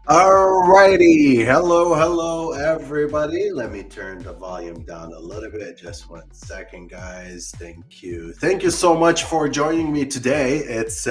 Alrighty, hello, everybody. Let me turn the volume down a little bit. Just 1 second, guys. Thank you so much for joining me today. It's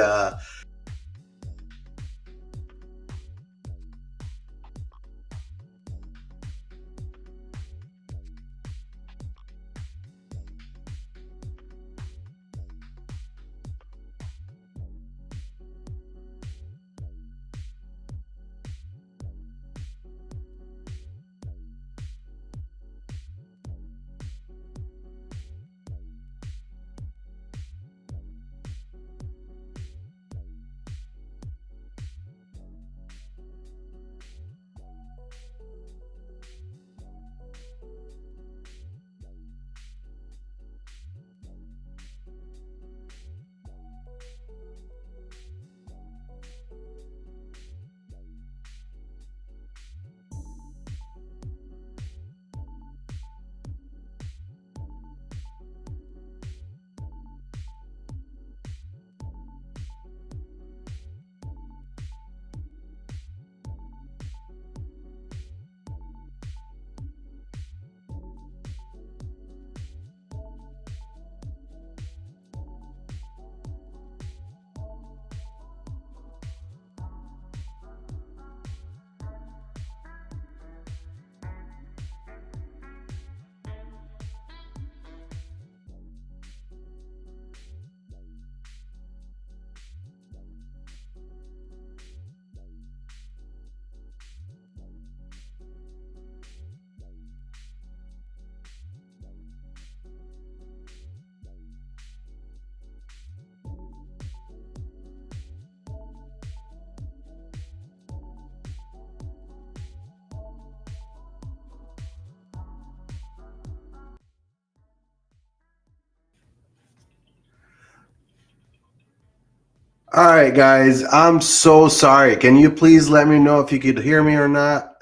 all right, guys. I'm so sorry. Can you please let me know if you could hear me or not?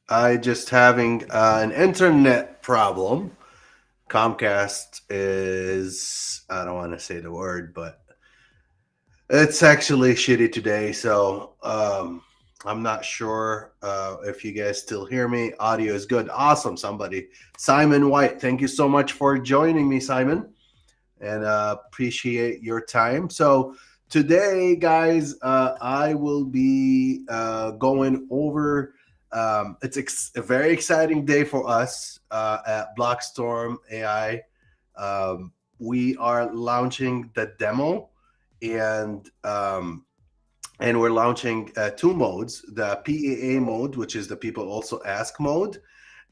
I just having an internet problem. Comcast is, I don't want to say the word, but it's actually shitty today. So I'm not sure if you guys still hear me. Audio is good. Awesome. Somebody. Simon White. Thank you so much for joining me, Simon. And appreciate your time. So today, guys, I will be going over. It's a very exciting day for us at BlogStorm AI. We are launching the demo, and we're launching two modes: the PAA mode, which is the people also ask mode,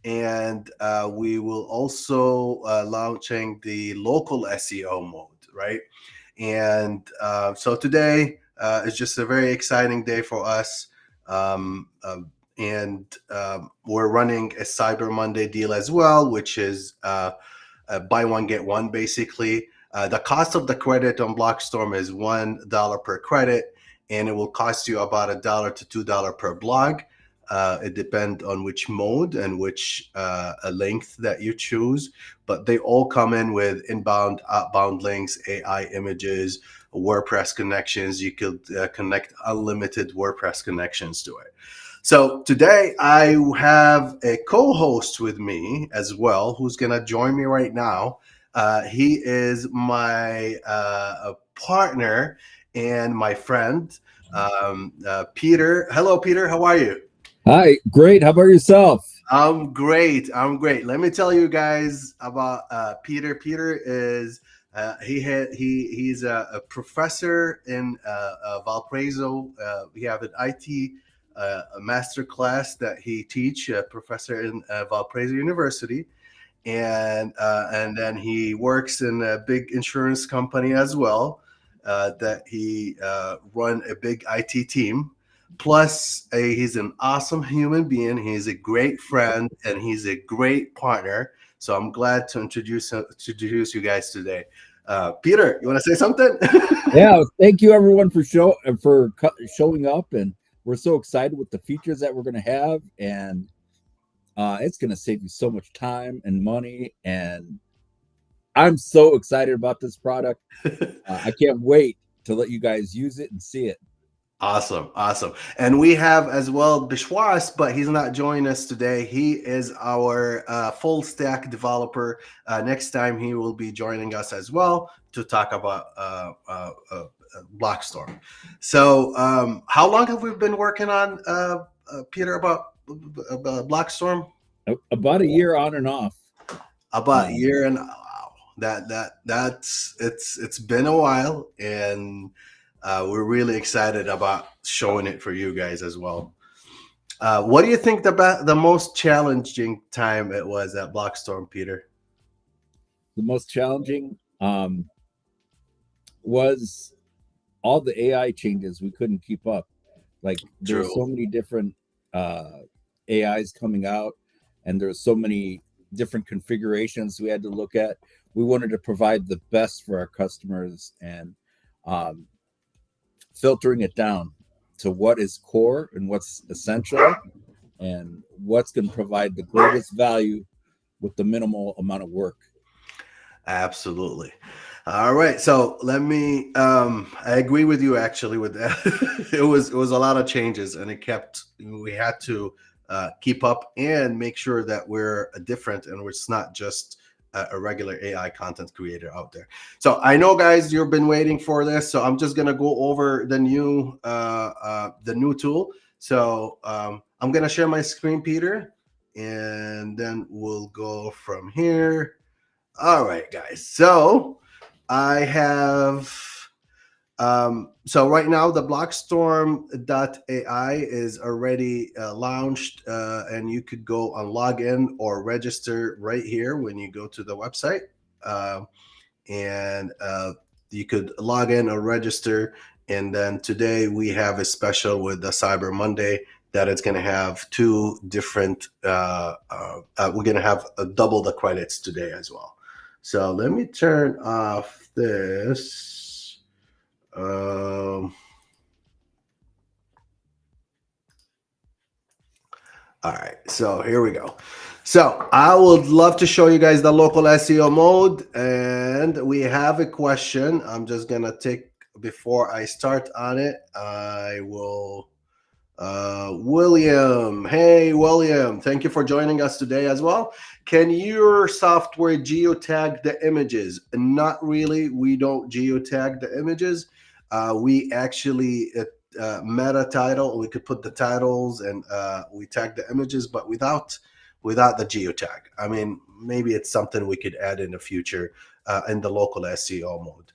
and we will also launching the local SEO mode, right? And so today is just a very exciting day for us. Um, and we're running a Cyber Monday deal as well, which is buy one get one basically. The cost of the credit on BlogStorm is $1 per credit, and it will cost you about $1 to $2 per blog. It depends on which mode and which length that you choose, but they all come in with inbound, outbound links, AI images, WordPress connections. You could connect unlimited WordPress connections to it. So today I have a co-host with me as well, who's going to join me right now. He is my partner and my friend, Peter. Hello, Peter. How are you? Hi, great. How about yourself? I'm great. I'm great. Let me tell you guys about Peter. Peter is he's a professor in Valparaiso. We have an IT a master class that he teach, a professor in Valparaiso University, and then he works in a big insurance company as well. That he run a big IT team. Plus, he's an awesome human being. He's a great friend, and he's a great partner. So I'm glad to introduce you guys today. Peter, you want to say something? Yeah, thank you everyone for showing up, and we're so excited with the features that we're going to have, and it's going to save you so much time and money, and I'm so excited about this product. I can't wait to let you guys use it and see it. Awesome, awesome. And we have as well Bishwas, but he's not joining us today. He is our full stack developer. Next time he will be joining us as well to talk about BlogStorm. So, how long have we been working on Peter about BlogStorm? About a year on and off. About a year, and wow, that's it's been a while, and we're really excited about showing it for you guys as well. What do you think the most challenging time it was at BlogStorm, Peter? The most challenging was all the AI changes. We couldn't keep up. Like there were True. so many different AIs coming out, and there were so many different configurations we had to look at. We wanted to provide the best for our customers, and filtering it down to what is core and what's essential and what's going to provide the greatest value with the minimal amount of work. Absolutely. All right. So let me I agree with you actually with that. It was a lot of changes, and we had to keep up and make sure that we're different and it's not just a regular AI content creator out there. So I know, guys, you've been waiting for this, so I'm just gonna go over the new tool. So I'm gonna share my screen, Peter, and then we'll go from here. All right, guys. So I have so right now the BlogStorm.ai is already launched, and you could go and log in or register right here when you go to the website. And you could log in or register. And then today we have a special with the Cyber Monday that it's going to have two different, we're going to have double the credits today as well. So let me turn off this. All right, so here we go. So I would love to show you guys the local SEO mode, and we have a question. I'm just gonna take, before I start on it, I will William. Hey, William, thank you for joining us today as well. Can your software geotag the images? Not really. We don't geotag the images. We actually meta title. We could put the titles and we tag the images, but without the geotag. I mean, maybe it's something we could add in the future in the local SEO mode.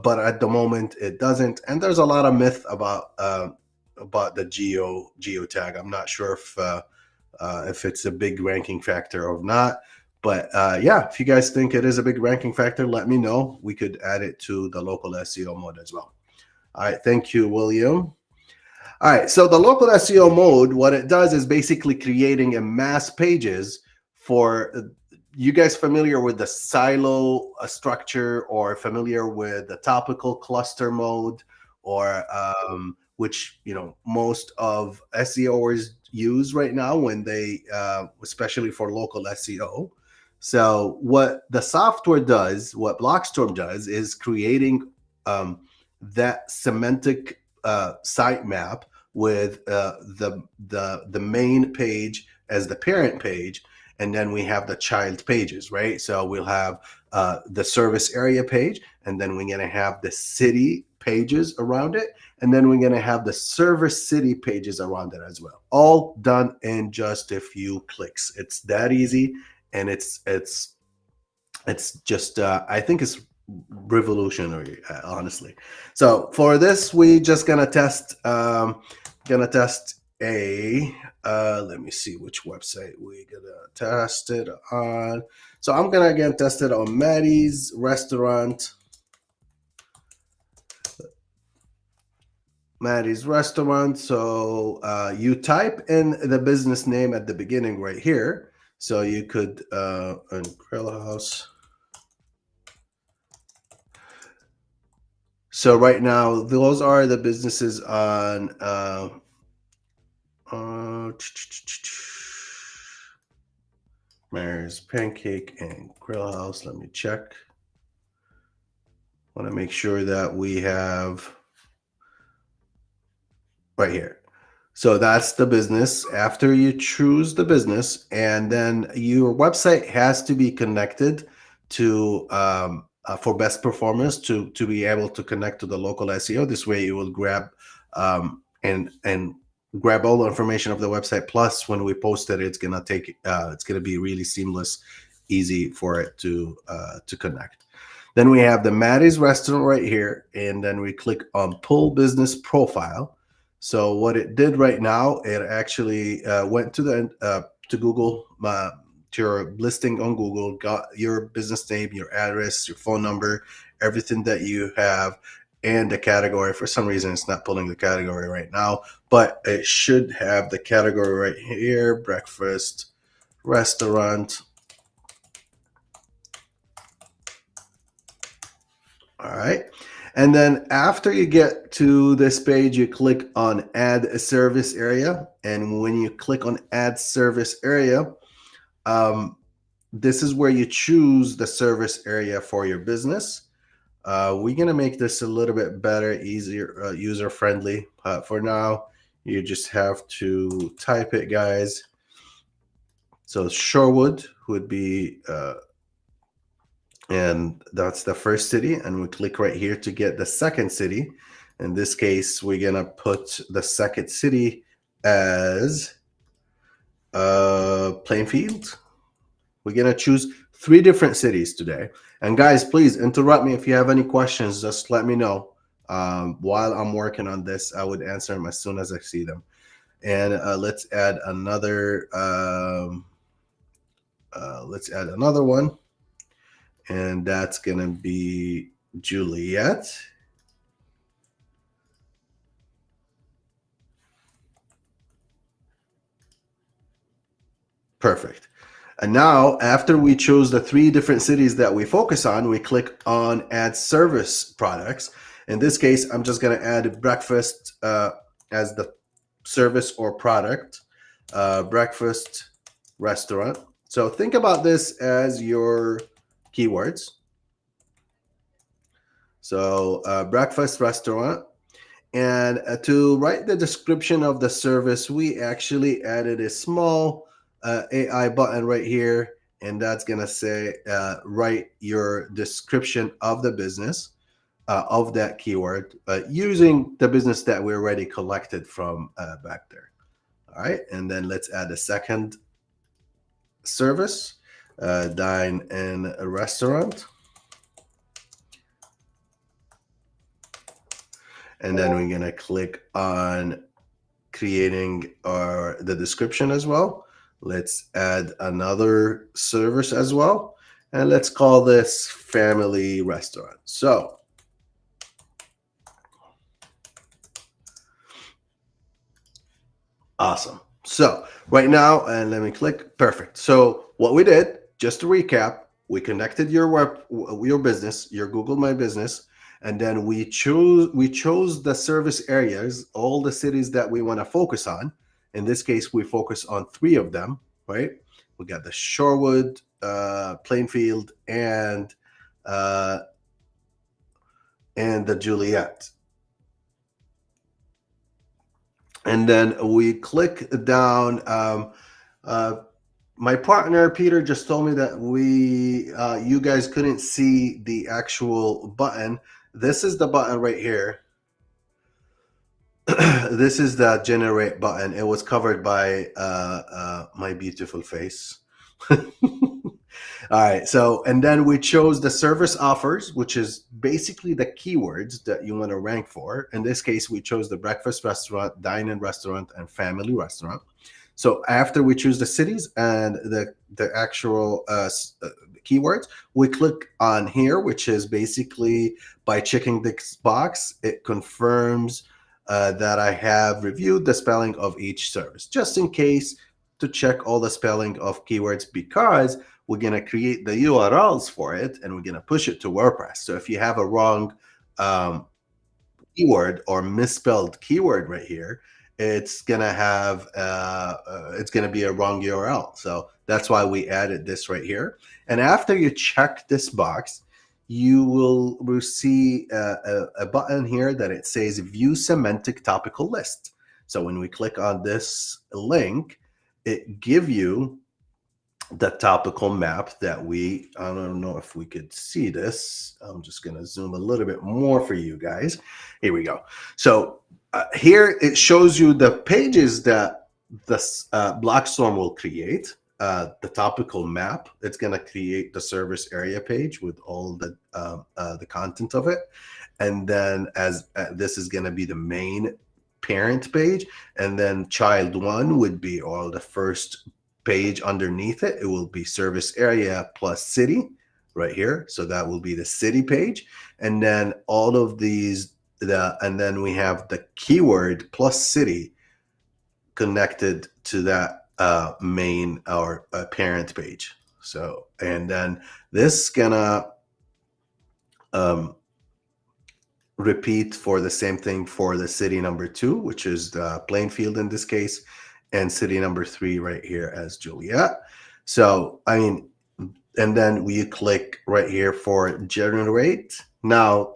But at the moment, it doesn't. And there's a lot of myth about the geotag. I'm not sure if it's a big ranking factor or not. But yeah, if you guys think it is a big ranking factor, let me know. We could add it to the local SEO mode as well. All right, thank you, William. All right, so the local SEO mode, what it does is basically creating a mass pages for you guys familiar with the silo structure or familiar with the topical cluster mode, or which most of SEOers use right now when they especially for local SEO. So what the software does, what BlogStorm does, is creating that semantic sitemap with the main page as the parent page, and then we have the child pages, right? So we'll have the service area page, and then we're going to have the city pages around it, and then we're going to have the service city pages around it as well, all done in just a few clicks. It's that easy, and it's just I think it's revolutionary, honestly. So for this, we just gonna test let me see which website we gonna test it on. So I'm gonna again test it on Maddie's Restaurant. So you type in the business name at the beginning right here. So you could Grill House. So right now, those are the businesses on Mary's Pancake and Grill House. Let me check. Want to make sure that we have right here. So that's the business. After you choose the business, and then your website has to be connected to for best performance to be able to connect to the local SEO. This way, you will grab and grab all the information of the website. Plus, when we post it, it's gonna be really seamless, easy for it to connect. Then we have the Maddie's Restaurant right here, and then we click on Pull Business Profile. So what it did right now, it actually went to Google, to your listing on Google, got your business name, your address, your phone number, everything that you have, and the category. For some reason, it's not pulling the category right now, but it should have the category right here: breakfast, restaurant. All right. And then after you get to this page, you click on Add a Service Area. And when you click on Add Service Area, this is where you choose the service area for your business. We're going to make this a little bit better, easier, user-friendly. For now, you just have to type it, guys. So Shorewood would be and that's the first city, and we click right here to get the second city. In this case, we're gonna put the second city as Plainfield. We're gonna choose 3 different cities today, and guys, please interrupt me if you have any questions. Just let me know. While I'm working on this, I would answer them as soon as I see them. And let's add another one, and that's gonna be Juliet. Perfect. And now, after we chose the 3 different cities that we focus on, we click on Add Service Products. In this case, I'm just going to add breakfast as the service or product, breakfast restaurant. So think about this as your keywords. So breakfast restaurant. And to write the description of the service, we actually added a small AI button right here. And that's going to say, write your description of the business, of that keyword, using the business that we already collected from back there. All right. And then let's add a second service, dine in a restaurant. And then we're going to click on creating the description as well. Let's add another service as well. And let's call this family restaurant. So awesome. So right now, and let me click. Perfect. So what we did, just to recap, we connected your business, your Google My Business, and then we chose the service areas, all the cities that we want to focus on. In this case, we focus on 3 of them, right? We got the Shorewood, Plainfield, and the Juliet. And then we click down. My partner Peter just told me that you guys couldn't see the actual button. This is the button right here. This is the generate button. It was covered by my beautiful face. All right. So, and then we chose the service offers, which is basically the keywords that you want to rank for. In this case, we chose the breakfast restaurant, dine-in restaurant, and family restaurant. So after we choose the cities and the actual keywords, we click on here, which is basically by checking this box, it confirms that I have reviewed the spelling of each service, just in case, to check all the spelling of keywords, because we're going to create the URLs for it and we're going to push it to WordPress. So if you have a wrong keyword or misspelled keyword right here, it's gonna have it's gonna be a wrong URL. So that's why we added this right here. And after you check this box, you will see a button here that it says View Semantic Topical List. So when we click on this link, it give you the topical map that I don't know if we could see this. I'm just going to zoom a little bit more for you guys. Here we go. So here it shows you the pages that the BlogStorm will create. The topical map, it's going to create the service area page with all the content of it. And then as this is going to be the main parent page, and then child one would be all the first page underneath it. It will be service area plus city right here. So that will be the city page. And then all of these, and then we have the keyword plus city connected to that main or parent page. So, and then this gonna repeat for the same thing for the city number 2, which is the Plainfield in this case, and city number 3 right here as Juliet. So, I mean, and then we click right here for generate. Now,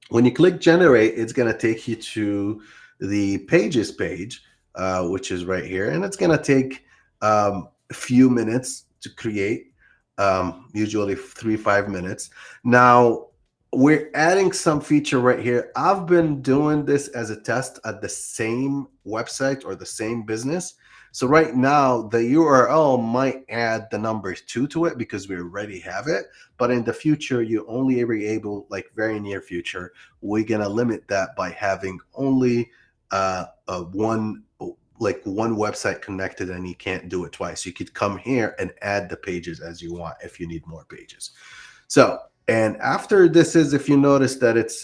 when you click generate, it's going to take you to the pages page, which is right here. And it's going to take a few minutes to create, usually 3-5 minutes. Now, we're adding some feature right here. I've been doing this as a test at the same website or the same business. So right now, the URL might add the number 2 to it because we already have it. But in the future, you only be able, like very near future, we're going to limit that by having only one website connected, and you can't do it twice. You could come here and add the pages as you want if you need more pages. So, and after this is, if you notice that it's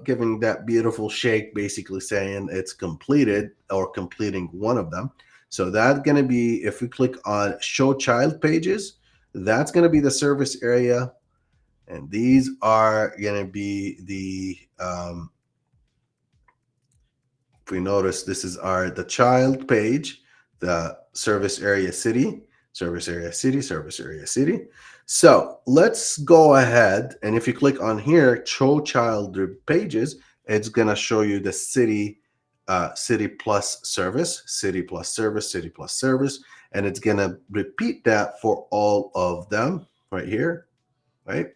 giving that beautiful shake, basically saying it's completed or completing one of them. So that's going to be, if we click on show child pages, that's going to be the service area. And these are going to be the, if we notice, this is the child page, the service area city, service area city, service area city. So let's go ahead. And if you click on here, show child pages, it's going to show you the city, city plus service, city plus service, city plus service. And it's going to repeat that for all of them right here, right?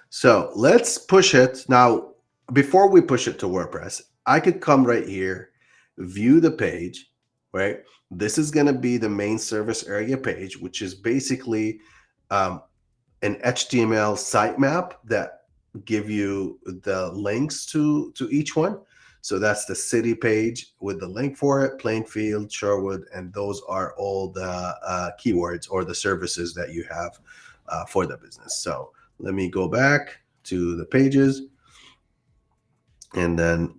So let's push it. Now, before we push it to WordPress, I could come right here, view the page, right? This is going to be the main service area page, which is basically an HTML sitemap that give you the links to each one. So that's the city page with the link for it, Plainfield, Sherwood, and those are all the keywords or the services that you have for the business. So let me go back to the pages. And then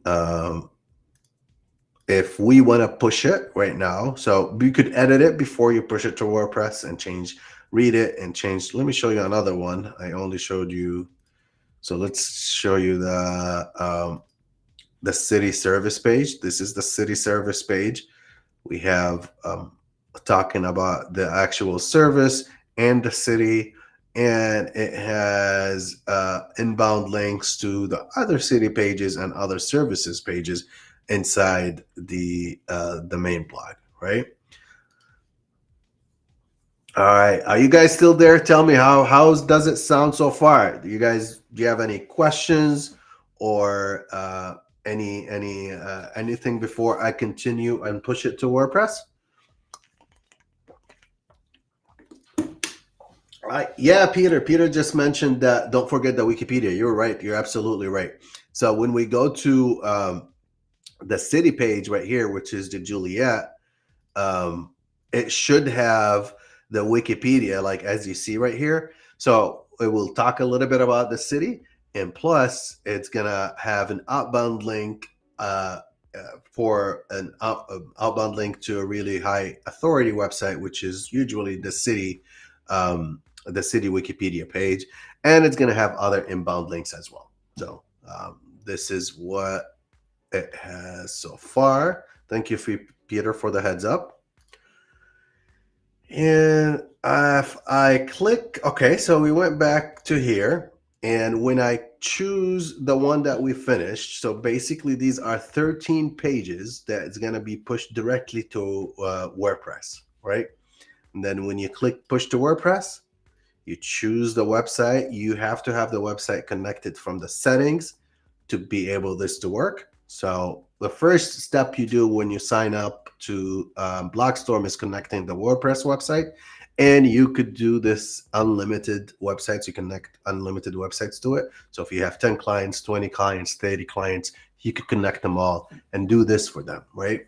if we want to push it right now, so you could edit it before you push it to WordPress and read it and change. Let me show you another one. I only showed you. So let's show you the city service page. This is the city service page. We have talking about the actual service and the city, and it has inbound links to the other city pages and other services pages inside the main blog, right? All right, are you guys still there? Tell me how does it sound so far? Do you have any questions or anything before I continue and push it to WordPress? All right. Yeah, Peter just mentioned that don't forget the Wikipedia. You're right. You're absolutely right. So when we go to the city page right here, which is the Juliet, it should have the Wikipedia, like as you see right here. So it will talk a little bit about the city, and plus it's gonna have an outbound link for an outbound link to a really high authority website, which is usually the city Wikipedia page, and it's gonna have other inbound links as well. So this is what it has so far. Thank you, Peter, for the heads up. And if I click, okay, so we went back to here, and when I choose the one that we finished. So basically, these are 13 pages that is going to be pushed directly to WordPress, right? And then when you click push to WordPress, you choose the website. You have to have the website connected from the settings to be able this to work. So the first step you do when you sign up to BlogStorm is connecting the WordPress website. And you could do this unlimited websites. You connect unlimited websites to it. So if you have 10 clients, 20 clients, 30 clients, you could connect them all and do this for them, right?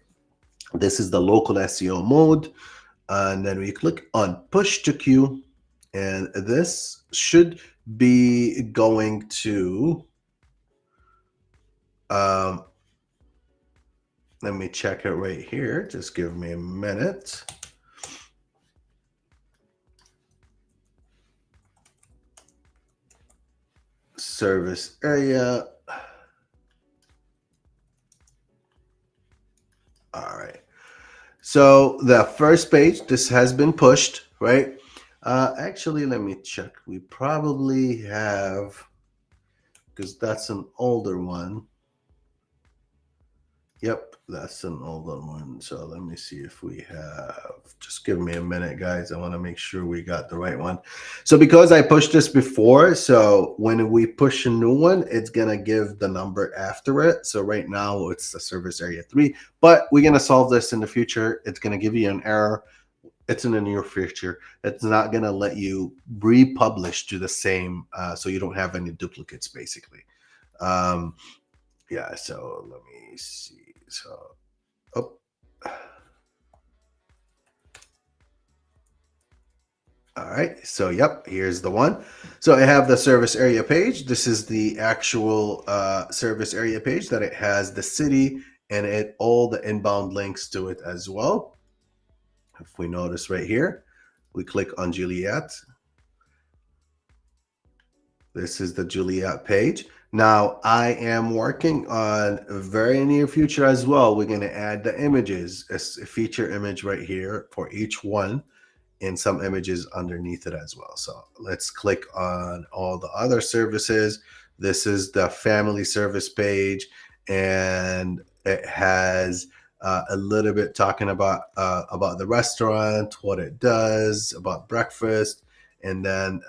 This is the local SEO mode. And then we click on push to queue. And this should be going to, let me check it right here. Just give me a minute. Service area. All right. So the first page, this has been pushed, right? Actually, let me check. We probably have, because that's an older one. Yep, that's an older one. So let me see if we have, just give me a minute, guys. I want to make sure we got the right one. So because I pushed this before, so when we push a new one, it's going to give the number after it. So right now it's the service area 3, but we're going to solve this in the future. It's going to give you an error. It's in the near future. It's not going to let you republish to the same, so you don't have any duplicates, basically. Yeah, so let me see. So, oh. All right, so yep, here's the one. So I have the service area page. This is the actual service area page that it has the city and it all the inbound links to it as well. If we notice right here, we click on Juliet. This is the Juliet page. Now I am working on a very near future as well. We're going to add the images, a feature image right here for each one, and some images underneath it as well. So let's click on all the other services. This is the family service page, and it has a little bit talking about the restaurant, what it does, about breakfast, and then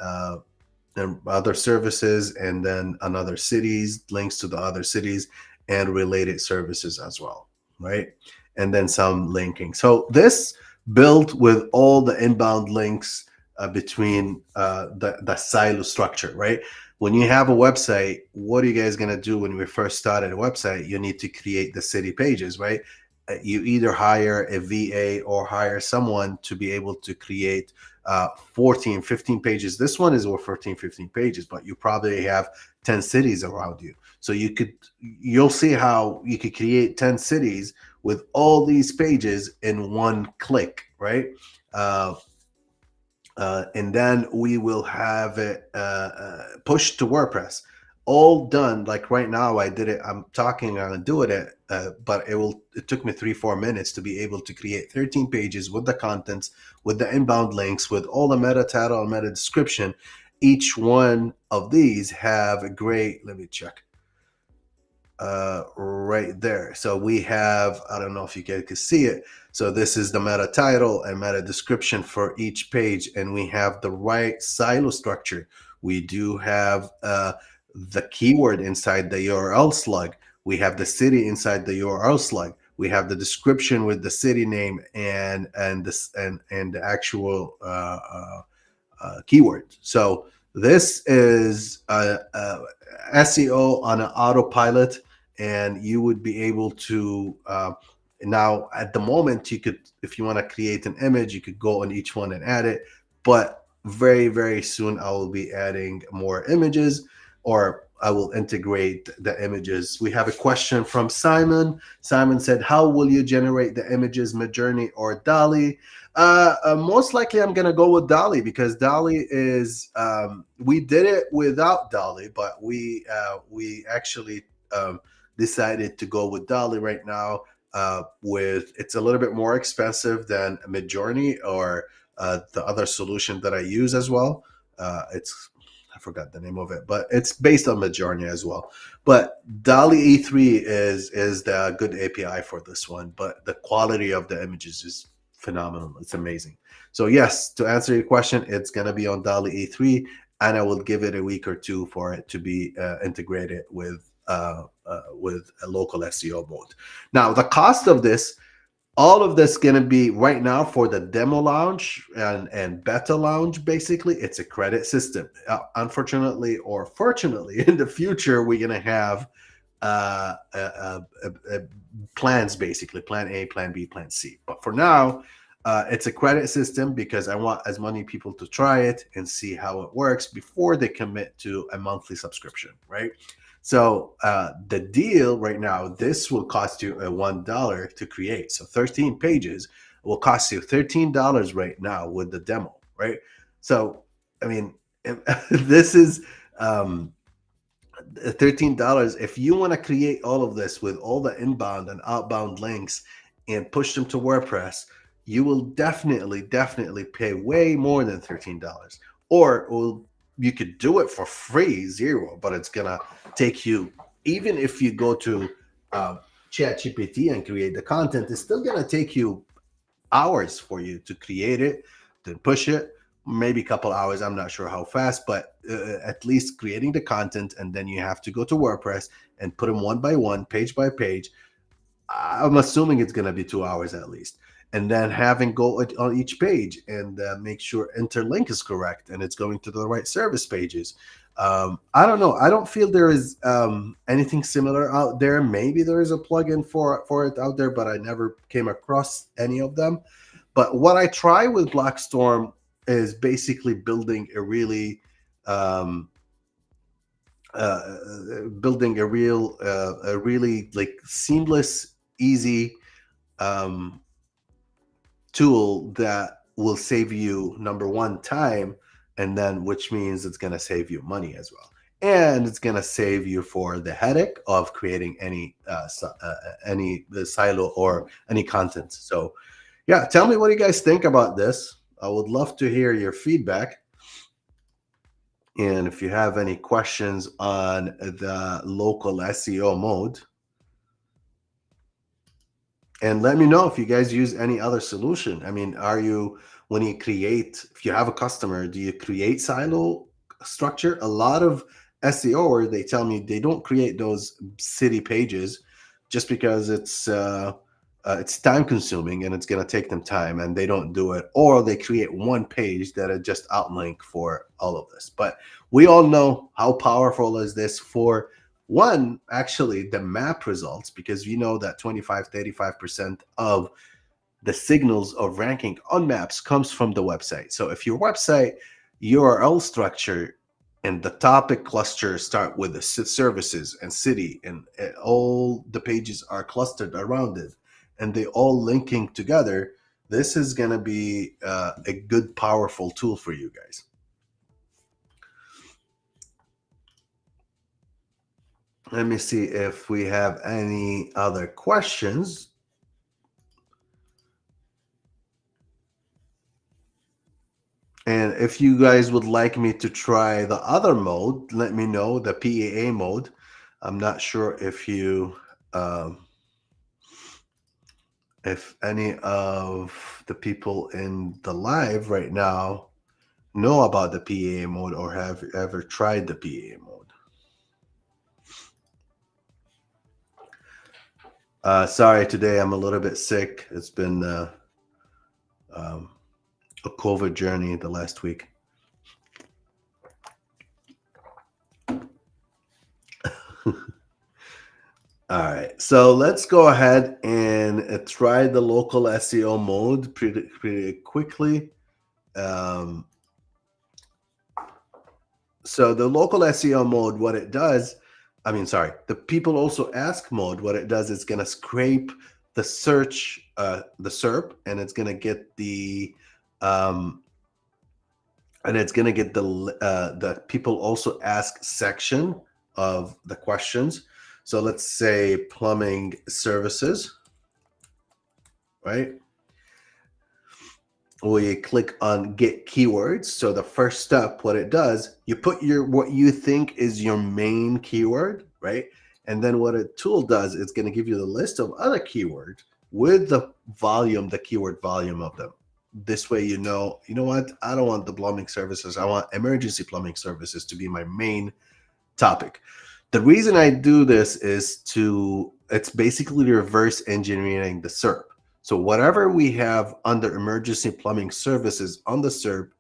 and other services, and then another cities, links to the other cities and related services as well, right? And then some linking. So this built with all the inbound links between the silo structure, right? When you have a website, what are you guys going to do when we first started a website? You need to create the city pages, right? You either hire a VA or hire someone to be able to create 14, 15 pages. This one is over 14, 15 pages, but you probably have 10 cities around you. So you'll see how you could create 10 cities with all these pages in one click, right? And then we will have it pushed to WordPress. All done. Like right now, I did it. I'm talking on doing it, but it took me 3-4 minutes to be able to create 13 pages with the contents, with the inbound links, with all the meta title and meta description. Each one of these have a great, let me check, right there. So we have, I don't know if you guys can see it. So this is the meta title and meta description for each page, and we have the right silo structure. We do have the keyword inside the URL slug. We have the city inside the URL slug. We have the description with the city name and the actual keyword. So this is SEO on an autopilot, and you would be able to now at the moment you could, if you want to create an image, you could go on each one and add it, but very, very soon I will be adding more images, or I will integrate the images. We have a question from Simon. Simon said, how will you generate the images, Midjourney or DALL-E? Most likely I'm going to go with DALL-E, because DALL-E is, we did it without DALL-E, but we actually decided to go with DALL-E right now. It's a little bit more expensive than Midjourney or the other solution that I use as well. It's I forgot the name of it, but it's based on Midjourney as well. But DALL-E E3 is the good API for this one, but the quality of the images is phenomenal. It's amazing. So yes, to answer your question, it's going to be on DALL-E E3, and I will give it a week or two for it to be integrated with a local SEO mode. Now, the cost of this, all of this going to be right now for the demo launch and beta launch. Basically, it's a credit system. Unfortunately or fortunately, in the future, we're going to have plans, basically plan A, plan B, plan C. But for now, it's a credit system because I want as many people to try it and see how it works before they commit to a monthly subscription, right? So the deal right now, this will cost you a $1 to create. So 13 pages will cost you $13 right now with the demo, right? So, I mean, this is $13. If you want to create all of this with all the inbound and outbound links and push them to WordPress, you will definitely pay way more than $13. Or you could do it for free, zero, but it's gonna take you, even if you go to ChatGPT and create the content, it's still gonna take you hours for you to create it, then push it, maybe a couple hours. I'm not sure how fast, but at least creating the content, and then you have to go to WordPress and put them one by one, page by page. I'm assuming it's going to be 2 hours at least. And then having go on each page and make sure interlink is correct and it's going to the right service pages. I don't know. I don't feel there is anything similar out there. Maybe there is a plugin for it out there, but I never came across any of them. But what I try with BlogStorm is basically building a really like seamless, easy tool that will save you, number one, time, and then which means it's going to save you money as well, and it's going to save you for the headache of creating any silo or any content. So yeah, tell me what you guys think about this. I would love to hear your feedback. And if you have any questions on the local SEO mode, and let me know if you guys use any other solution. I mean, when you create, if you have a customer, do you create silo structure? A lot of SEO, they tell me they don't create those city pages just because it's time consuming and it's going to take them time, and they don't do it, or they create one page that are just outlink for all of this. But we all know how powerful is this for one, actually the map results, because you know that 25-35% of the signals of ranking on maps comes from the website. So if your website URL structure and the topic cluster start with the services and city, and all the pages are clustered around it, and they all linking together, this is going to be a good, powerful tool for you guys. Let me see if we have any other questions. And if you guys would like me to try the other mode, let me know, the PAA mode. I'm not sure if you, if any of the people in the live right now know about the PAA mode or have ever tried the PAA mode. Sorry, today I'm a little bit sick. It's been a COVID journey the last week. All right, so let's go ahead and try the local SEO mode pretty quickly. So the local SEO mode, what it does, the people also ask mode, what it does is going to scrape the search, the SERP, and it's going to get the the people also ask section of the questions. So let's say plumbing services, right? we click on get keywords. So the first step, what it does, you put what you think is your main keyword, right? And then what a tool does, it's going to give you the list of other keywords with the volume, the keyword volume of them. This way, you know what? I don't want the plumbing services. I want emergency plumbing services to be my main topic. The reason I do this is it's basically reverse engineering the SERP. So whatever we have under emergency plumbing services on the SERP,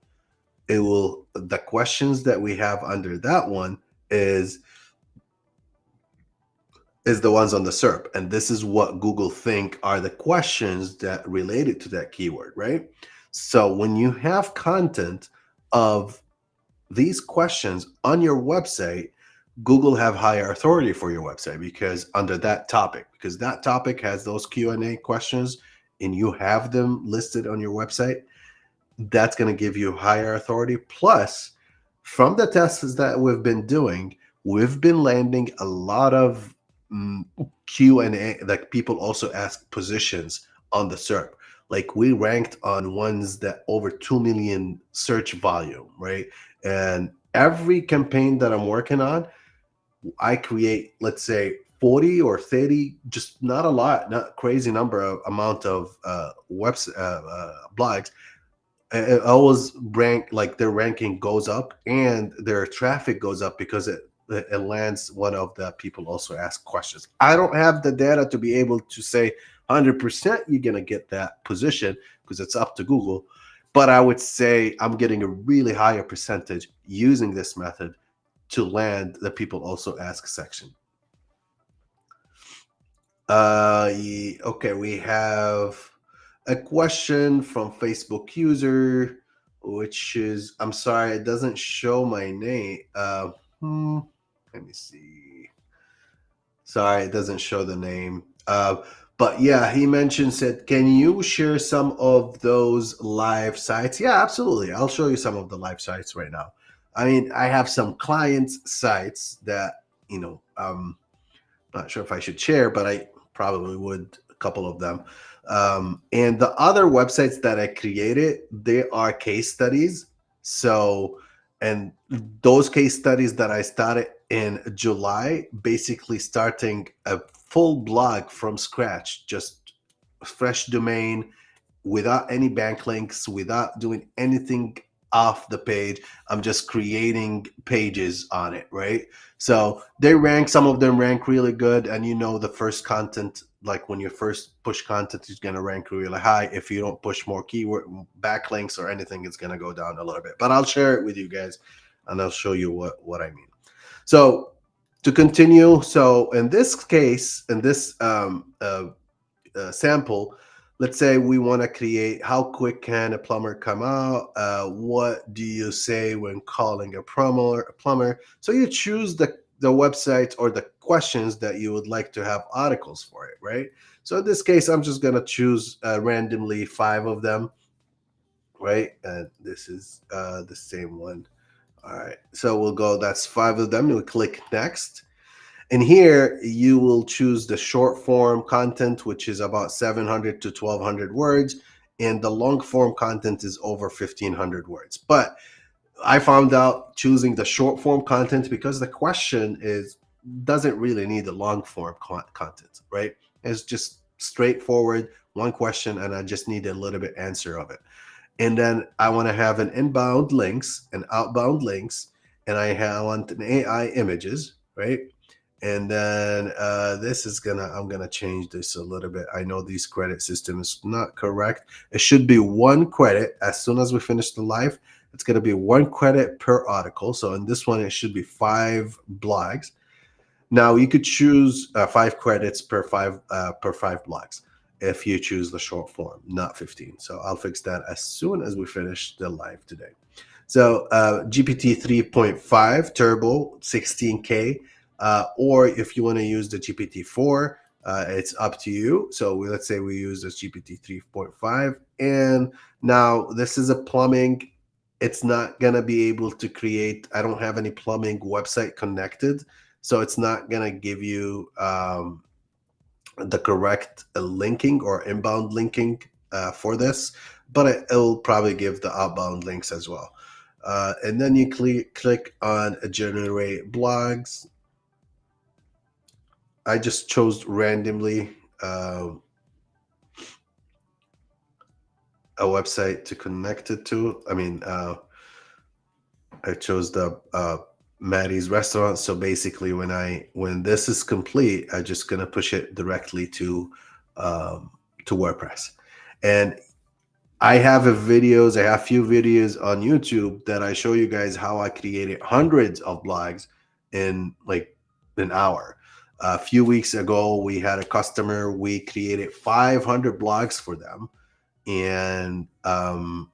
the questions that we have under that one is the ones on the SERP. And this is what Google think are the questions that related to that keyword, right? So when you have content of these questions on your website, Google have higher authority for your website because under that topic, because that topic has those Q&A questions and you have them listed on your website, that's going to give you higher authority. Plus, from the tests that we've been doing, we've been landing a lot of Q&A, like people also ask positions on the SERP. Like we ranked on ones that over 2 million search volume, right? And every campaign that I'm working on, I create, let's say, 40 or 30, just not a lot, not crazy number of amount of blogs. It always rank, like their ranking goes up and their traffic goes up because it lands one of the people also ask questions. I don't have the data to be able to say 100% you're going to get that position because it's up to Google. But I would say I'm getting a really higher percentage using this method to land the people also ask section. Okay, we have a question from Facebook user, which is, I'm sorry, it doesn't show my name. Let me see. Sorry, it doesn't show the name. But yeah, he mentioned, said, can you share some of those live sites? Yeah, absolutely. I'll show you some of the live sites right now. I mean, I have some clients' sites that, not sure if I should share, but I probably would, a couple of them. And the other websites that I created, they are case studies. So, and those case studies that I started in July, basically starting a full blog from scratch, just fresh domain, without any backlinks, without doing anything off the page. I'm just creating pages on it, right? So some of them rank really good. And the first content, like when you first push content, is going to rank really high. If you don't push more keyword backlinks or anything, it's going to go down a little bit. But I'll share it with you guys and I'll show you what I mean. So to continue, so in this case, in this sample, let's say we want to create, how quick can a plumber come out? What do you say when calling a plumber? So you choose the website or the questions that you would like to have articles for it, right? So in this case, I'm just going to choose randomly 5 of them, right? And this is the same one. All right, so we'll go, that's 5 of them. We'll click next. And here you will choose the short form content, which is about 700 to 1200 words. And the long form content is over 1500 words. But I found out choosing the short form content because the question doesn't really need the long form content, right? It's just straightforward, one question, and I just need a little bit answer of it. And then I want to have an inbound links and outbound links, and I want an AI images, right? And then I'm gonna change this a little bit. I know these credit system is not correct. It should be 1 credit. As soon as we finish the live, it's gonna be 1 credit per article. So in this one, it should be 5 blogs. Now you could choose 5 credits per 5 blogs if you choose the short form, not 15. So I'll fix that as soon as we finish the live today. So GPT 3.5 Turbo 16K. Or if you want to use the GPT-4, it's up to you. So let's say we use this GPT 3.5. And now this is a plumbing. It's not going to be able to create, I don't have any plumbing website connected. So it's not going to give you the correct linking or inbound linking for this. but it'll probably give the outbound links as well. And then you click on generate blogs. I just chose randomly a website to connect it to. I chose the Maddie's restaurant. So basically, when this is complete, I'm just gonna push it directly to WordPress. And I have a few videos on YouTube that I show you guys how I created hundreds of blogs in like an hour. A few weeks ago, we had a customer. We created 500 blogs for them, and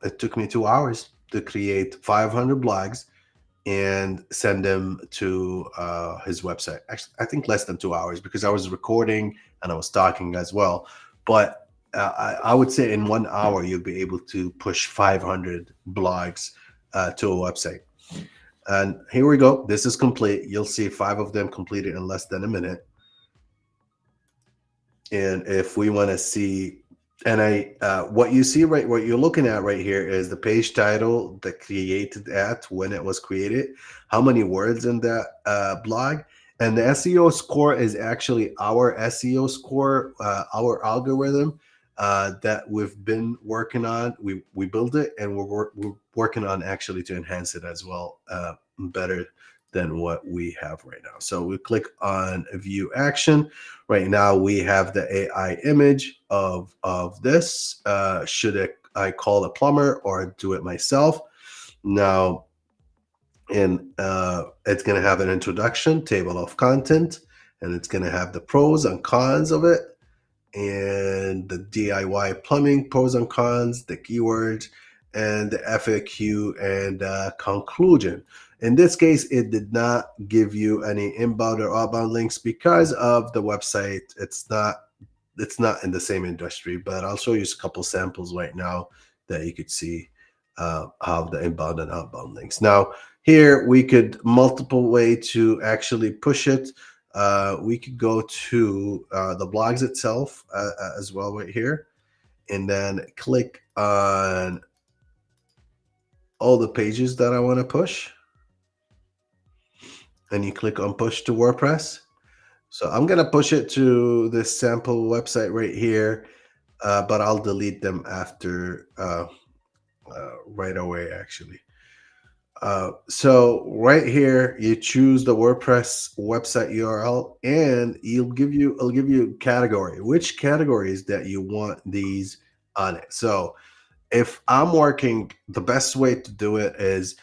it took me 2 hours to create 500 blogs and send them to his website. Actually, I think less than 2 hours because I was recording and I was talking as well. But I would say in 1 hour, you'll be able to push 500 blogs to a website. And here we go. This is complete. You'll see 5 of them completed in less than a minute. And if we want to see, what you see what you're looking at right here is the page title, the created at, when it was created, how many words in that blog, and the SEO score is actually our SEO score, our algorithm that we've been working on. We built it, and we're working on actually to enhance it as well, better than what we have right now. So we click on view action. Right now we have the AI image of this. Should I call a plumber or do it myself? Now, and it's going to have an introduction, table of content, and it's going to have the pros and cons of it, and the DIY plumbing pros and cons, the keywords, and the FAQ and conclusion. In this case, it did not give you any inbound or outbound links because of the website. It's not in the same industry, but I'll show you a couple samples right now that you could see how the inbound and outbound links. Now, here we could multiple way to actually push it. We could go to the blogs itself as well right here, and then click on all the pages that I want to push. And you click on push to WordPress. So I'm going to push it to this sample website right here, but I'll delete them after right away, actually. So right here, you choose the WordPress website URL, and it'll give you category, which categories that you want these on it. So if I'm working, the best way to do it is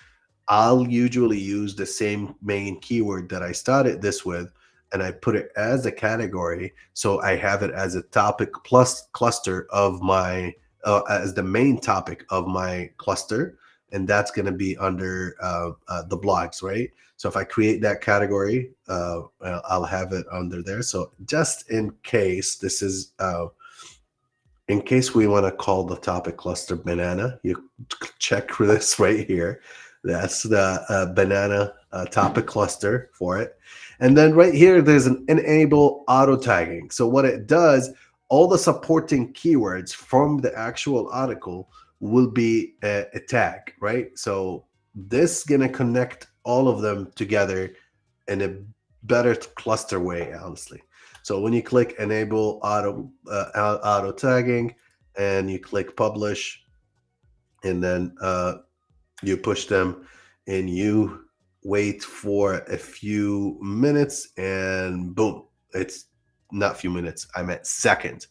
I'll usually use the same main keyword that I started this with, and I put it as a category. So I have it as a topic plus cluster of my, as the main topic of my cluster. And that's going to be under the blogs, right? So if I create that category, I'll have it under there. So just in case this is, in case we want to call the topic cluster banana, you check for this right here. That's the banana topic cluster for it. And then right here, there's an enable auto tagging. So what it does, all the supporting keywords from the actual article will be a tag, right? So this is going to connect all of them together in a better cluster way, honestly. So when you click enable auto tagging and you click publish, and then you push them and you wait for a few minutes, and boom, it's not few minutes, I meant seconds.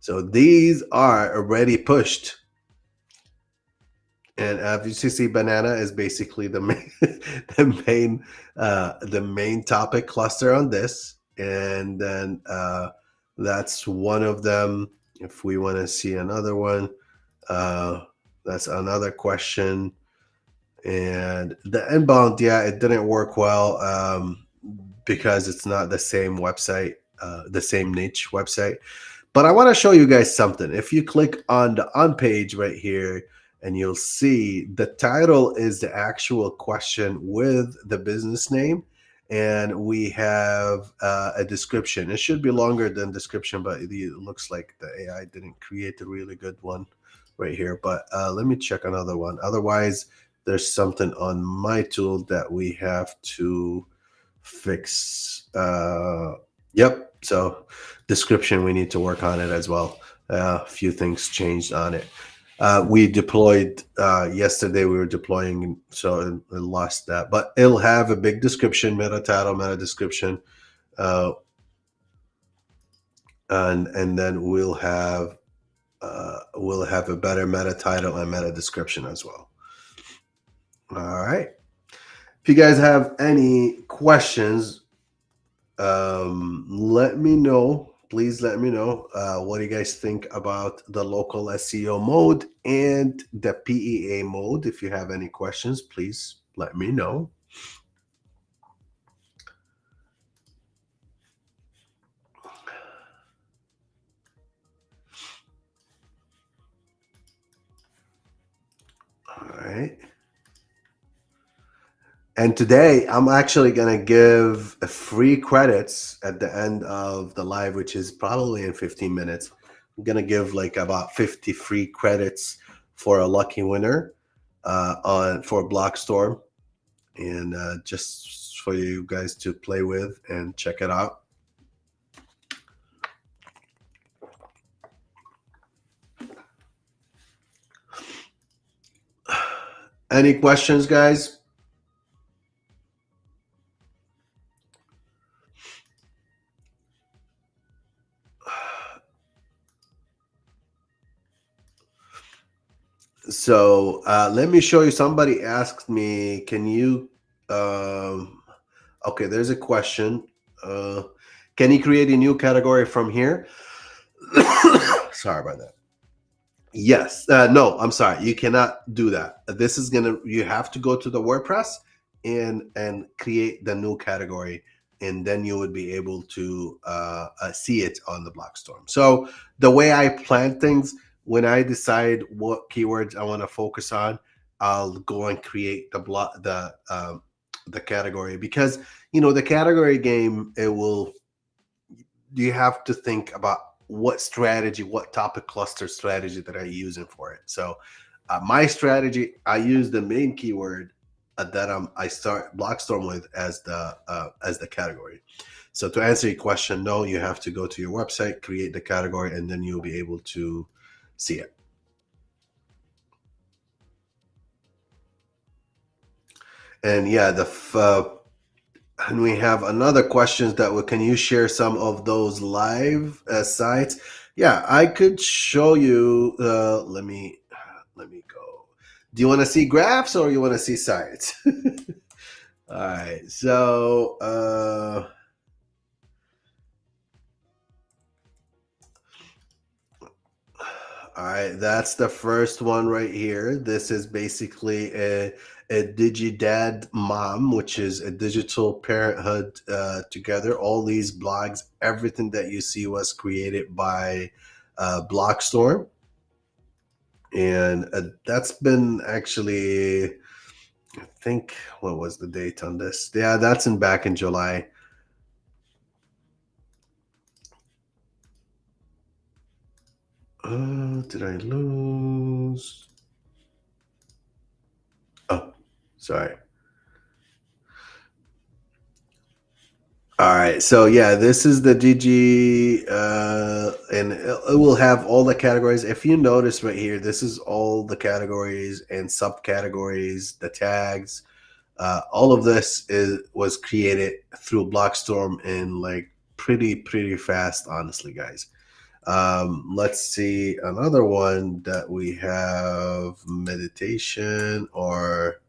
So these are already pushed. And as you see, banana is basically the main, the main topic cluster on this, and then that's one of them. If we want to see another one, that's another question. And the inbound, yeah, it didn't work well because it's not the same website, the same niche website. But I want to show you guys something. If you click on the on page right here, and you'll see the title is the actual question with the business name, and we have a description. It should be longer than description, but it looks like the AI didn't create a really good one right here. But let me check another one. Otherwise, there's something on my tool that we have to fix. Yep. So description, we need to work on it as well. A few things changed on it. We deployed yesterday. We were deploying, so it lost that. But it'll have a big description, meta title, meta description, and then we'll have a better meta title and meta description as well. All right. If you guys have any questions, let me know. Please let me know. What do you guys think about the local SEO mode and the PEA mode? If you have any questions, please let me know. All right. And today I'm actually going to give free credits at the end of the live, which is probably in 15 minutes. I'm going to give like about 50 free credits for a lucky winner for BlogStorm, and just for you guys to play with and check it out. Any questions, guys? So let me show you. Somebody asked me, can you okay, there's a question. Can you create a new category from here? Sorry about that. Yes. No, I'm sorry. You cannot do that. This is you have to go to the WordPress and create the new category, and then you would be able to see it on the BlogStorm. So the way I plan things, when I decide what keywords I want to focus on, I'll go and create the category, because the category game, you have to think about what strategy, what topic cluster strategy that I'm using for it. So my strategy, I use the main keyword that I start BlogStorm with as the category. So to answer your question, no, you have to go to your website, create the category, and then you'll be able to see it. And yeah, and we have another question that can you share some of those live sites? Yeah, I could show you. Let me go. Do you want to see graphs or you want to see sites? All right. So all right, that's the first one right here. This is basically a DigiDad Mom, which is a digital parenthood together. All these blogs, everything that you see was created by BlogStorm. And that's been actually, I think, what was the date on this? Yeah, that's back in July. Did I lose? Oh, sorry. All right, so yeah, this is the DG, and it will have all the categories. If you notice right here, this is all the categories and subcategories, the tags. All of this was created through BlogStorm in like pretty fast, honestly, guys. Let's see another one that we have, meditation or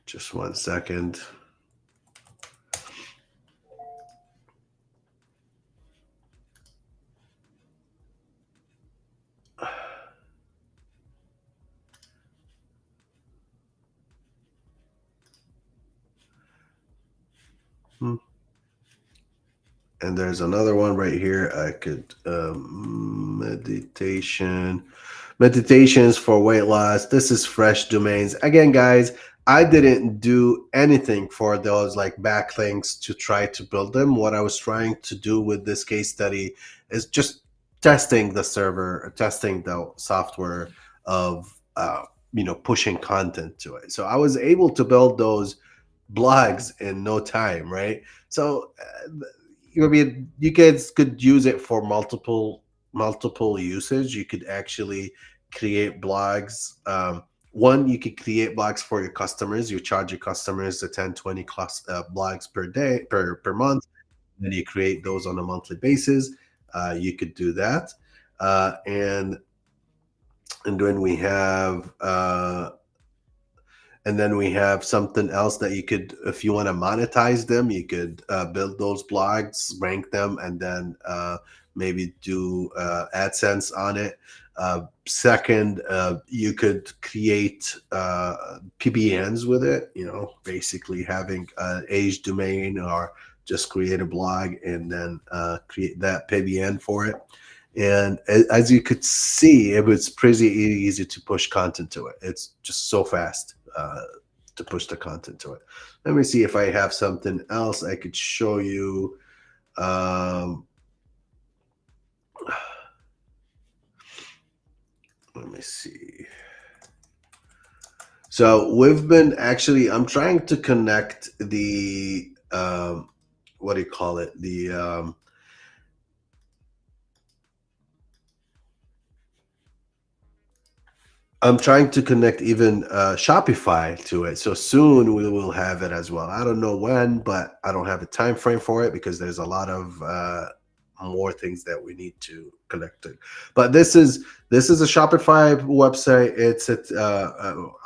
just 1 second. And there's another one right here. I could meditations for weight loss. This is fresh domains. Again, guys, I didn't do anything for those like backlinks to try to build them. What I was trying to do with this case study is just testing the server, testing the software of pushing content to it. So I was able to build those blogs in no time, right? So I mean, you guys could use it for multiple usage. You could actually create blogs. One, you could create blogs for your customers. You charge your customers the 10, 20 blogs per day, per month. Then you create those on a monthly basis. You could do that. And then we have something else that you could, if you want to monetize them, you could build those blogs, rank them, and then maybe do AdSense on it. Second, you could create PBNs with it, basically having an age domain, or just create a blog and then create that PBN for it. And as you could see, it was pretty easy to push content to it. It's just so fast to push the content to it. Let me see if I have something else I could show you. Let me see. So we've been actually, I'm trying to connect the, what do you call it? I'm trying to connect even Shopify to it. So soon we will have it as well. I don't know when, but I don't have a time frame for it because there's a lot of more things that we need to connect to. But this is a Shopify website.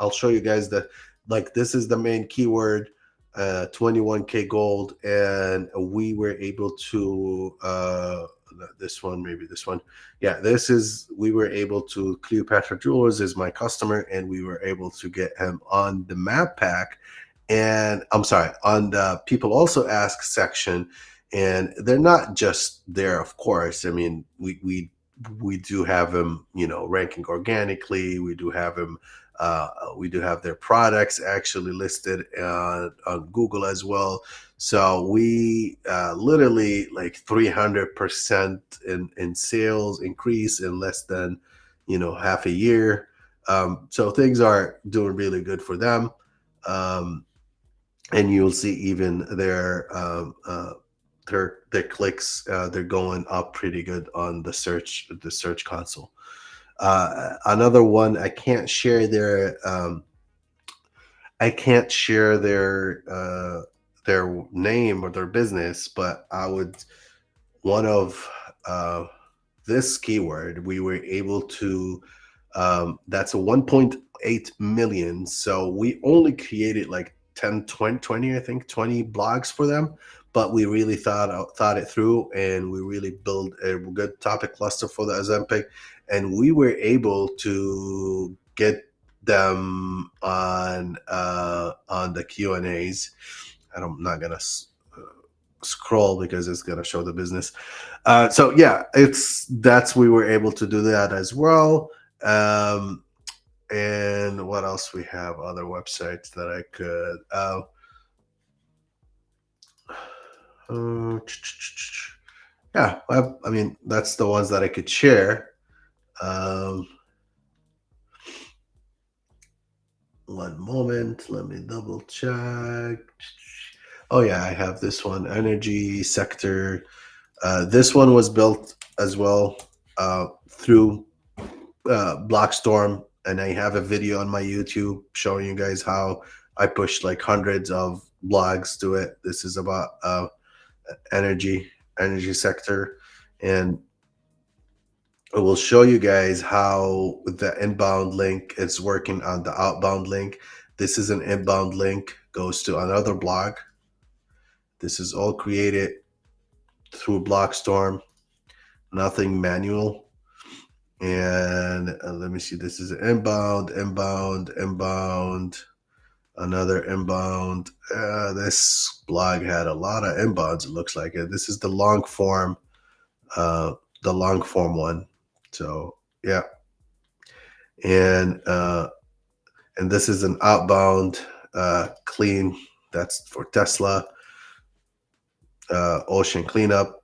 I'll show you guys that, like, this is the main keyword, 21K gold, and we were able to this one, maybe this one. Yeah, we were able to, Cleopatra Jewelers is my customer, and we were able to get him on the map pack, and I'm sorry, on the people also ask section. And they're not just there, of course. I mean, we do have him, ranking organically. We do have him. We do have their products actually listed on Google as well. So we literally like 300% in sales increase in less than half a year. So things are doing really good for them. And you'll see even their clicks, they're going up pretty good on the search console. Another one, I can't share their name or their business, but one of this keyword, we were able to, that's a 1.8 million. So we only created like 10, 20, I think 20 blogs for them, but we really thought it through, and we really built a good topic cluster for the Ozempic, and we were able to get them on the Q&As. I'm not gonna scroll because it's gonna show the business. So yeah, we were able to do that as well. And what else we have? Other websites that I could. Yeah, I mean, that's the ones that I could share. One moment, let me double check. Oh yeah, I have this one, energy sector. This one was built as well through BlogStorm, and I have a video on my YouTube showing you guys how I pushed like hundreds of blogs to it. This is about energy sector, and I will show you guys how the inbound link is working on the outbound link. This is an inbound link, goes to another blog. This is all created through BlogStorm, nothing manual. And let me see, this is an inbound, another inbound. This blog had a lot of inbounds, it looks like it. This is the long form one. So yeah. And this is an outbound, clean. That's for Tesla. Ocean cleanup.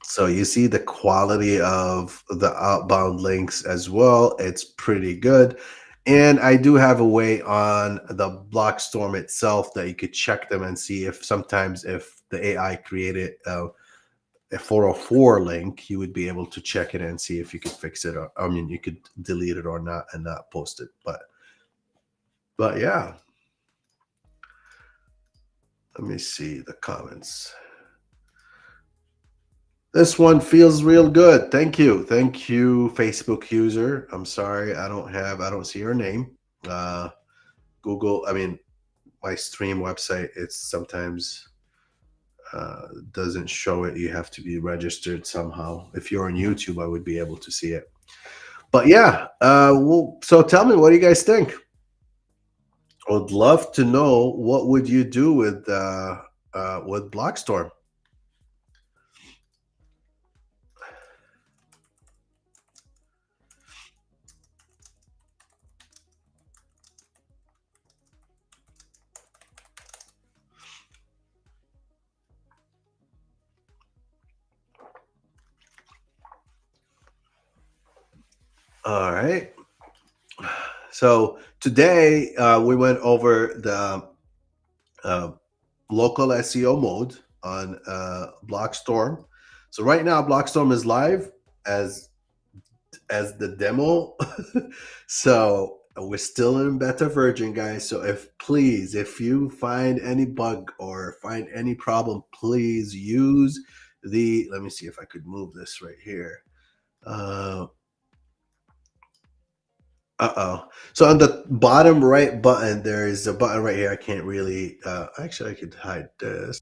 So you see the quality of the outbound links as well. It's pretty good. And I do have a way on the BlogStorm itself that you could check them and see if sometimes if the AI created a 404 link, you would be able to check it and see if you could fix it. Or, I mean, you could delete it or not and not post it. But yeah, let me see the comments. This one feels real good. Thank you. Thank you, Facebook user. I'm sorry. I don't see your name. Uh, Google, I mean, my stream website, it's sometimes doesn't show it. You have to be registered somehow. If you're on YouTube, I would be able to see it. But yeah, well, so tell me, what do you guys think? I would love to know what would you do with BlogStorm. All right. So today we went over the uh, local SEO mode on BlogStorm. So right now, BlogStorm is live as the demo. So we're still in beta version, guys. So if you find any bug or find any problem, please use the. Let me see if I could move this right here. Uh-oh. So on the bottom right button, there is a button right here. I can't really actually I could hide this.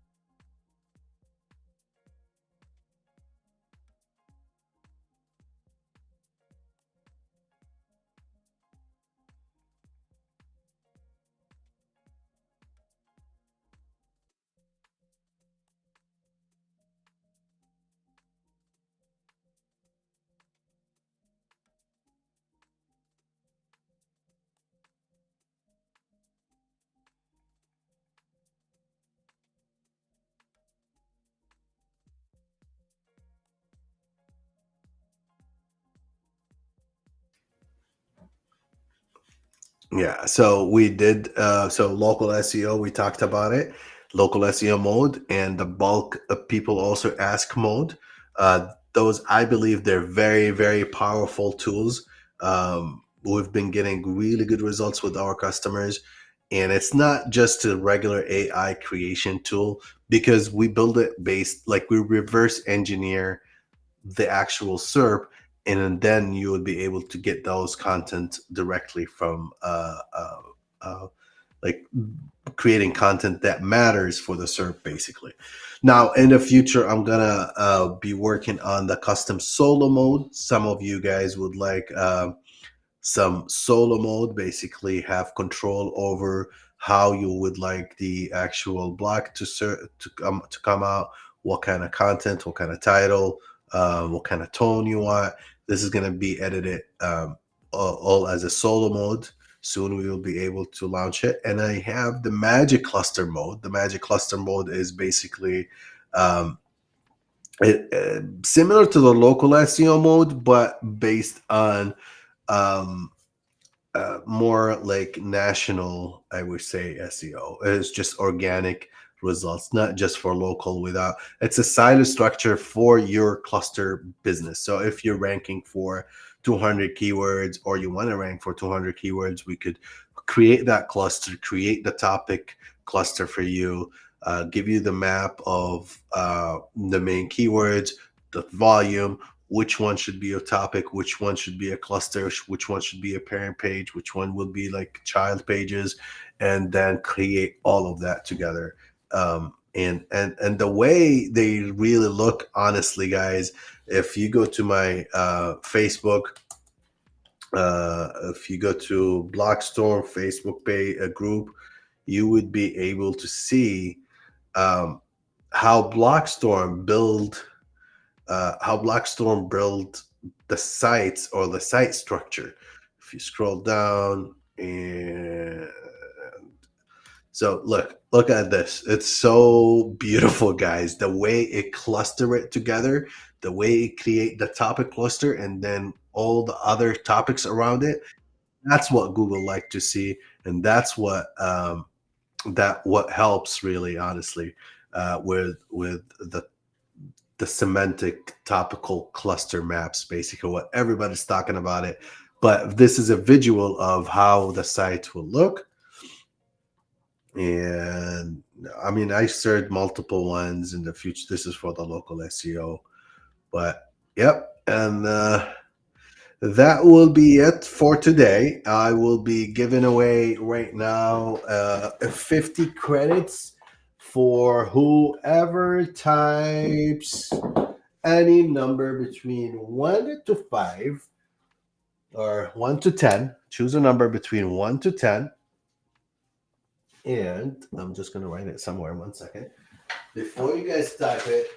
Yeah, so we did so local SEO, we talked about it, local SEO mode and the bulk of people also ask mode. Those I believe they're very, very powerful tools. We've been getting really good results with our customers. And it's not just a regular AI creation tool because we build it based like we reverse engineer the actual SERP, and then you would be able to get those content directly from like creating content that matters for the SERP, basically. Now, in the future, I'm gonna be working on the custom solo mode. Some of you guys would like some solo mode, basically have control over how you would like the actual block to come out, what kind of content, what kind of title, what kind of tone you want. This is going to be edited all as a solo mode. Soon we will be able to launch it. And I have the magic cluster mode. The magic cluster mode is basically um, similar to the local SEO mode, but based on um, more like national, I would say SEO. It's just organic results, not just for local without. It's a silo structure for your cluster business. So if you're ranking for 200 keywords or you want to rank for 200 keywords, we could create that cluster, create the topic cluster for you, give you the map of the main keywords, the volume, which one should be a topic, which one should be a cluster, which one should be a parent page, which one will be like child pages, and then create all of that together. And the way they really look, honestly, guys, if you go to my Facebook, if you go to BlogStorm Facebook page, a group, you would be able to see um, how BlogStorm build how BlogStorm built the sites or the site structure. If you scroll down, And so look at this. It's so beautiful, guys. The way it cluster it together, the way it create the topic cluster, and then all the other topics around it. That's what Google like to see, and that's what helps really, honestly, with the semantic topical cluster maps, basically what everybody's talking about it. But this is a visual of how the site will look. And I mean, I served multiple ones in the future. This is for the local SEO, but yep. And that will be it for today. I will be giving away right now 50 credits for whoever types any number between 1 to 5 or 1 to 10. Choose a number between 1 to 10. And I'm just going to write it somewhere. 1 second. Before you guys type it,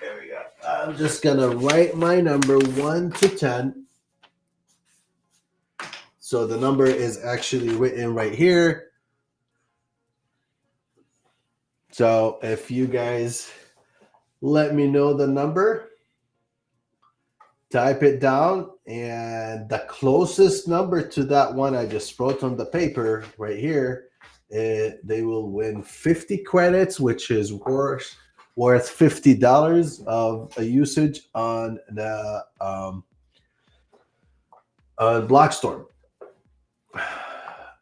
there we go. I'm just going to write my number 1 to 10. So the number is actually written right here. So if you guys let me know the number, type it down, and the closest number to that one I just wrote on the paper right here, they will win 50 credits, which is worth $50 of a usage on the on BlogStorm.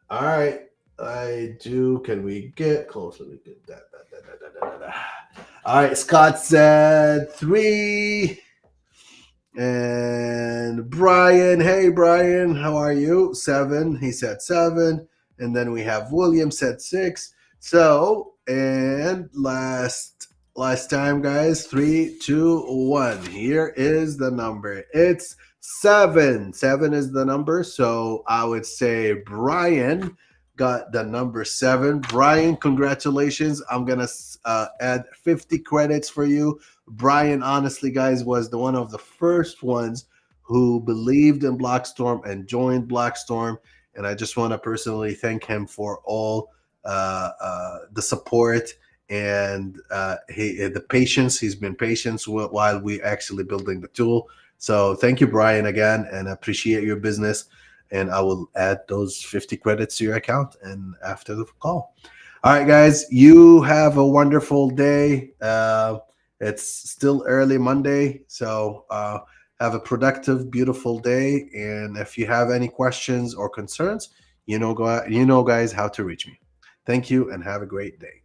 All right, can we get closer? We get that. All right, Scott said 3. And Brian, hey Brian, how are you? 7. He said 7. And then we have William said 6. So, and last time, guys, 3, 2, 1. Here is the number. It's 7. 7 is the number. So I would say Brian got the number 7. Brian, congratulations. I'm going to add 50 credits for you. Brian, honestly, guys, was one of the first ones who believed in BlogStorm and joined BlogStorm. And I just want to personally thank him for all the support and the patience. He's been patient while we actually building the tool. So thank you, Brian, again, and I appreciate your business. And I will add those 50 credits to your account and after the call. All right, guys, you have a wonderful day. It's still early Monday, so have a productive, beautiful day. And if you have any questions or concerns, you know, guys, how to reach me. Thank you and have a great day.